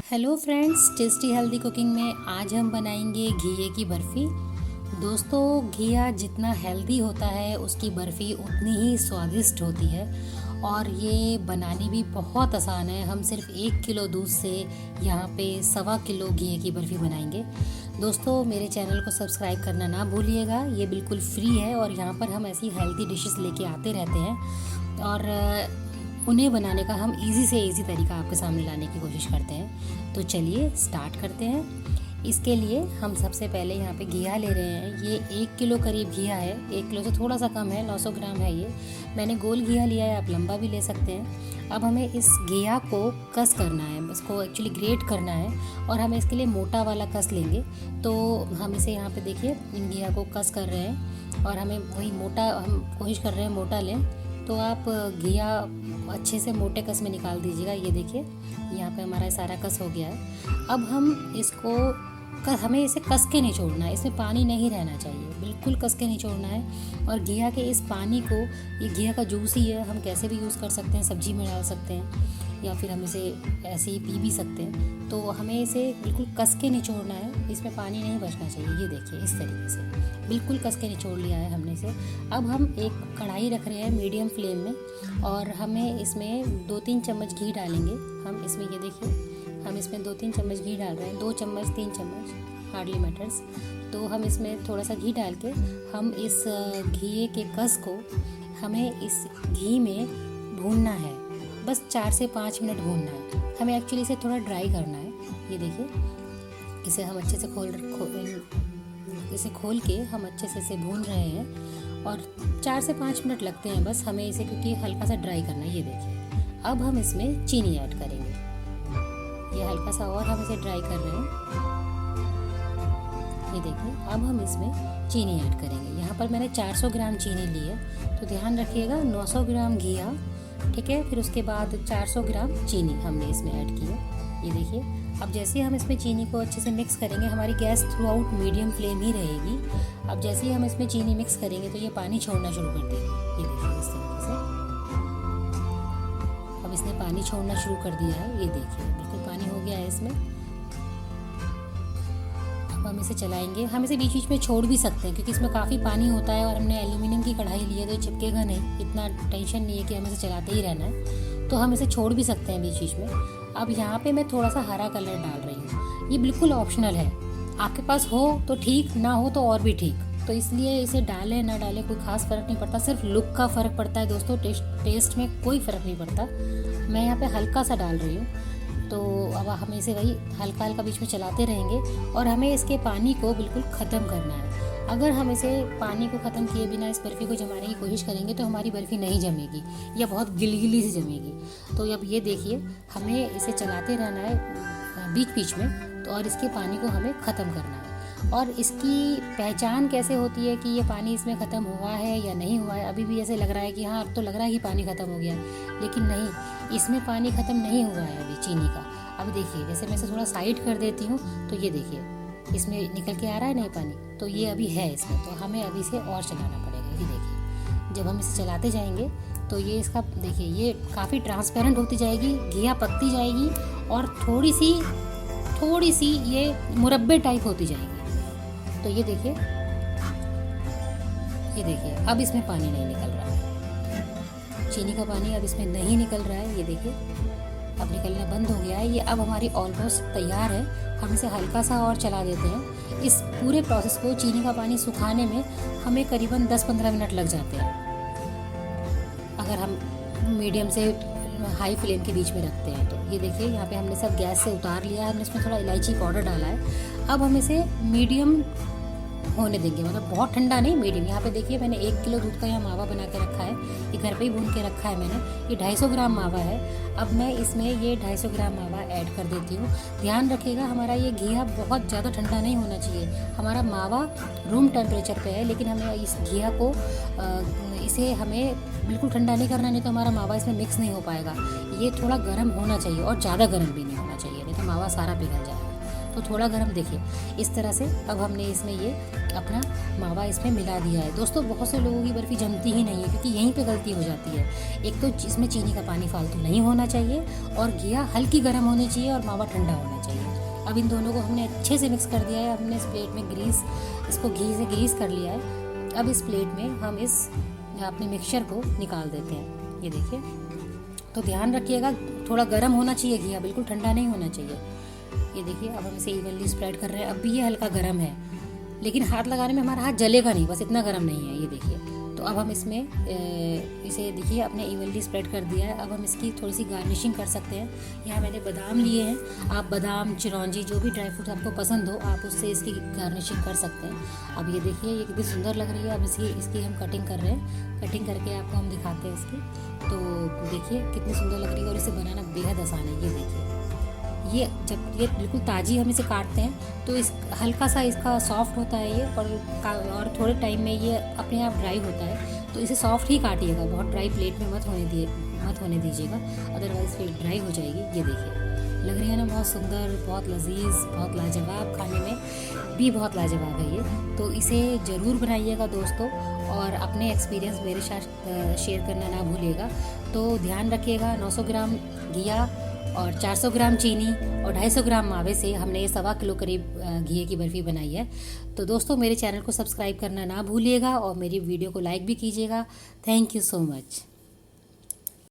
Hello friends, tasty healthy cooking में आज हम बनाएंगे घिये की बर्फ़ी। दोस्तों, घिया जितना हेल्दी होता है उसकी बर्फ़ी उतनी ही स्वादिष्ट होती है और ये बनानी भी बहुत आसान है। हम सिर्फ 1 किलो दूध से यहाँ पे 1.25 किलो घिये की बर्फ़ी बनाएंगे। दोस्तों, मेरे चैनल को सब्सक्राइब करना ना भूलिएगा, ये बिल्कुल फ्री है और यहाँ पर हम ऐसी हेल्दी डिशेस लेके आते रहते हैं और उन्हें बनाने का हम इजी से इजी तरीका आपके सामने लाने की कोशिश करते हैं। तो चलिए स्टार्ट करते हैं। इसके लिए हम सबसे पहले यहाँ पे घिया ले रहे हैं। ये 1 किलो करीब घिया है, 1 किलो से थोड़ा सा कम है, 900 ग्राम है ये। मैंने गोल घिया लिया है, आप लंबा भी ले सकते हैं। अब हमें इस घिया को कस करना है, इसको एक्चुअली ग्रेट करना है और हम इसके लिए मोटा वाला कस लेंगे। तो हम इसे यहाँ पे देखिए इन घिया को कस कर रहे हैं और हमें वही मोटा, हम कोशिश कर रहे हैं मोटा लें। तो आप घिया अच्छे से मोटे कस में निकाल दीजिएगा। ये देखिए यहाँ पे हमारा सारा कस हो गया है। अब हम इसको हमें इसे कस के निचोड़ना है, इसमें पानी नहीं रहना चाहिए, बिल्कुल कस के निचोड़ना है। और घिया के इस पानी को, ये घिया का जूस ही है, हम कैसे भी यूज़ कर सकते हैं, सब्जी में डाल सकते हैं या फिर हम इसे ऐसे ही पी भी सकते हैं। तो हमें इसे बिल्कुल कस के निचोड़ना है, इसमें पानी नहीं बचना चाहिए। ये देखिए इस तरीके से बिल्कुल कस के निचोड़ लिया है हमने इसे। अब हम एक कढ़ाई रख रहे हैं मीडियम फ्लेम में और हमें इसमें 2-3 चम्मच घी डालेंगे। हम इसमें ये देखिए हम इसमें 2-3 चम्मच घी डाल रहे हैं, 2 चम्मच 3 चम्मच हार्डली मैटर्स। तो हम इसमें थोड़ा सा घी डाल के हम इस घी के कस को हमें इस घी में भूनना है, बस 4 से 5 मिनट भूनना है। हमें एक्चुअली इसे थोड़ा ड्राई करना है। ये देखिए इसे हम अच्छे से इसे खोल के हम अच्छे से इसे भून रहे हैं और 4 से 5 मिनट लगते हैं बस हमें इसे, क्योंकि हल्का सा ड्राई करना है। ये देखिए अब हम इसमें चीनी ऐड करेंगे। ये हल्का सा और हम इसे ड्राई कर रहे हैं। ये देखिए अब हम इसमें चीनी ऐड करेंगे। यहाँ पर मैंने 400 ग्राम चीनी ली है, तो ध्यान रखिएगा 900 ग्राम घिया, ठीक है। फिर उसके बाद 400 ग्राम चीनी हमने इसमें ऐड की है। ये देखिए अब जैसे ही हम इसमें चीनी को अच्छे से मिक्स करेंगे, हमारी gas throughout medium flame ही रहेगी। अब जैसे ही हम इसमें चीनी मिक्स करेंगे तो ये पानी छोड़ना शुरू कर देगी। ये देखिए इस तरीके से अब इसने पानी छोड़ना शुरू कर दिया है। ये देखिए बिल्कुल पानी हो गया है इसमें। अब हम इसे चलाएंगे। हम इसे बीच बीच में छोड़ भी सकते हैं क्योंकि इसमें काफ़ी पानी होता है और हमने एल्यूमिनियम की कढ़ाई ली है तो चिपकेगा नहीं, इतना टेंशन नहीं है कि हमें इसे चलाते ही रहना है। तो हम इसे छोड़ भी सकते हैं बीच बीच में। अब यहाँ पे मैं थोड़ा सा हरा कलर डाल रही हूँ, ये बिल्कुल ऑप्शनल है, आपके पास हो तो ठीक, ना हो तो और भी ठीक। तो इसलिए इसे डालें ना डालें कोई ख़ास फ़र्क नहीं पड़ता, सिर्फ लुक का फ़र्क पड़ता है दोस्तों, टेस्ट में कोई फ़र्क नहीं पड़ता। मैं यहाँ पे हल्का सा डाल रही हूँ। तो अब हम इसे वही हल्का हल्का बीच में चलाते रहेंगे और हमें इसके पानी को बिल्कुल ख़त्म करना है। अगर हम इसे पानी को ख़त्म किए बिना इस बर्फ़ी को जमाने की कोशिश करेंगे तो हमारी बर्फ़ी नहीं जमेगी या बहुत गिलगिली से जमेगी। तो अब ये देखिए हमें इसे चलाते रहना है बीच बीच में, तो और इसके पानी को हमें ख़त्म करना है। और इसकी पहचान कैसे होती है कि ये पानी इसमें ख़त्म हुआ है या नहीं हुआ है? अभी भी ऐसे लग रहा है कि हाँ अब तो लग रहा है कि पानी ख़त्म हो गया, लेकिन नहीं, इसमें पानी ख़त्म नहीं हुआ है अभी चीनी का। अब देखिए जैसे मैं इसे थोड़ा साइड कर देती हूँ तो ये देखिए इसमें निकल के आ रहा है नहीं पानी, तो ये अभी है इसमें, तो हमें अभी इसे और चलाना पड़ेगा। ये देखिए जब हम इसे चलाते जाएंगे तो ये इसका देखिए ये काफ़ी ट्रांसपेरेंट होती जाएगी, घिया पकती जाएगी और थोड़ी सी ये मुरब्बे टाइप होती जाएगी। तो ये देखिए अब इसमें पानी नहीं निकल रहा है, चीनी का पानी अब इसमें नहीं निकल रहा है। ये देखिए अब निकलना बंद हो गया है। ये अब हमारी ऑलमोस्ट तैयार है। हम इसे हल्का सा और चला देते हैं। इस पूरे प्रोसेस को, चीनी का पानी सुखाने में हमें करीबन 10-15 मिनट लग जाते हैं अगर हम मीडियम से हाई फ्लेम के बीच में रखते हैं। तो ये देखिए यहाँ पे हमने सब गैस से उतार लिया है, हमने इसमें थोड़ा इलायची पाउडर डाला है। अब हम इसे मीडियम होने देंगे, मतलब बहुत ठंडा नहीं, मीडियम। यहाँ पे देखिए मैंने 1 किलो दूध का यहाँ मावा बना के रखा है, ये घर पे ही भून के रखा है मैंने। ये 250 ग्राम मावा है। अब मैं इसमें ये 250 ग्राम मावा ऐड कर देती हूँ। ध्यान रखिएगा हमारा ये घिया बहुत ज़्यादा ठंडा नहीं होना चाहिए। हमारा मावा रूम टेम्परेचर पे है, लेकिन हमें इस घिया को इसे हमें बिल्कुल ठंडा नहीं करना, नहीं तो हमारा मावा इसमें मिक्स नहीं हो पाएगा। ये थोड़ा गर्म होना चाहिए और ज़्यादा गर्म भी नहीं होना चाहिए, नहीं तो मावा सारा पिघल जाएगा। तो थोड़ा गर्म देखिए इस तरह से। अब हमने इसमें ये अपना मावा इसमें मिला दिया है। दोस्तों बहुत से लोगों की बर्फ़ी जमती ही नहीं है, क्योंकि यहीं पे गलती हो जाती है। एक तो इसमें चीनी का पानी फालतू नहीं होना चाहिए, और घिया हल्की गर्म होनी चाहिए, और मावा ठंडा होना चाहिए। अब इन दोनों को हमने अच्छे से मिक्स कर दिया है। हमने इस प्लेट में इसको घी से ग्रीस कर लिया है। अब इस प्लेट में हम इस अपने मिक्सचर को निकाल देते हैं। ये देखिए, तो ध्यान रखिएगा थोड़ा गर्म होना चाहिए घिया, बिल्कुल ठंडा नहीं होना चाहिए। ये देखिए, अब हम इसे इवनली स्प्रेड कर रहे हैं। अब भी ये हल्का गर्म है, लेकिन हाथ लगाने में हमारा हाथ जलेगा नहीं, बस इतना गर्म नहीं है। ये देखिए, तो अब हम इसमें इसे देखिए अपने इवनली स्प्रेड कर दिया है। अब हम इसकी थोड़ी सी गार्निशिंग कर सकते हैं। यहाँ मैंने बादाम लिए हैं, आप बादाम, चिरौंजी, जो भी ड्राई फ्रूट आपको पसंद हो आप उससे इसकी गार्निशिंग कर सकते हैं। अब ये देखिए ये कितनी सुंदर लग रही है। अब इसकी हम कटिंग कर रहे हैं। कटिंग करके आपको हम दिखाते हैं इसकी। तो देखिए कितनी सुंदर लग रही है, और इसे बनाना बेहद आसान है। ये देखिए, ये जब ये बिल्कुल ताज़ी हम इसे काटते हैं तो इस हल्का सा इसका सॉफ्ट होता है ये, और थोड़े टाइम में ये अपने आप ड्राई होता है। तो इसे सॉफ्ट ही काटिएगा, बहुत ड्राई प्लेट में मत होने दीजिएगा, अदरवाइज़ फिर ड्राई हो जाएगी। ये देखिए, लग रही है ना बहुत सुंदर, बहुत लजीज, बहुत लाजवाब, खाने में भी बहुत लाजवाब है ये। तो इसे ज़रूर बनाइएगा दोस्तों, और अपने एक्सपीरियंस मेरे साथ शेयर करना ना भूलिएगा। तो ध्यान रखिएगा, 900 ग्राम घिया और 400 ग्राम चीनी और 250 ग्राम मावे से हमने ये 1.25 किलो करीब घिये की बर्फ़ी बनाई है। तो दोस्तों मेरे चैनल को सब्सक्राइब करना ना भूलिएगा, और मेरी वीडियो को लाइक भी कीजिएगा। Thank you so much.